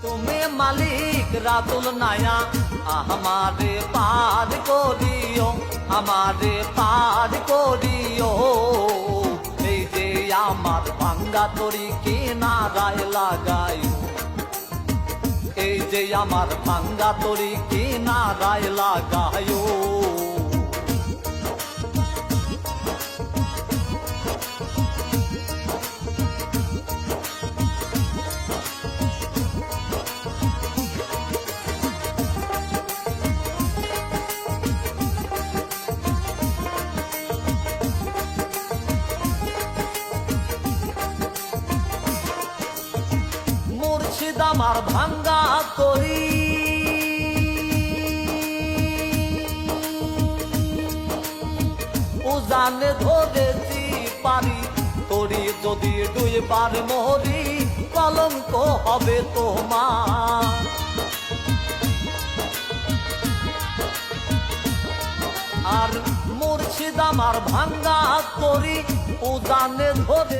তুমি মালিক রাতুল নায়া আমারে পার করিও, আমারে পার করিও। এই যে আমার ভাঙ্গা তরি কিনারায় লাগাইও, এই যে আমার ভাঙ্গা তরি কিনারায় লাগাইও। মুর্শিদ আমার ভাঙ্গা তরি উজানে ধরেছি পারি, তরি যদি দুইবার মরি কলঙ্ক হবে তোমার। আর মুর্শিদ আমার ভাঙ্গা তরি উজানে ধরে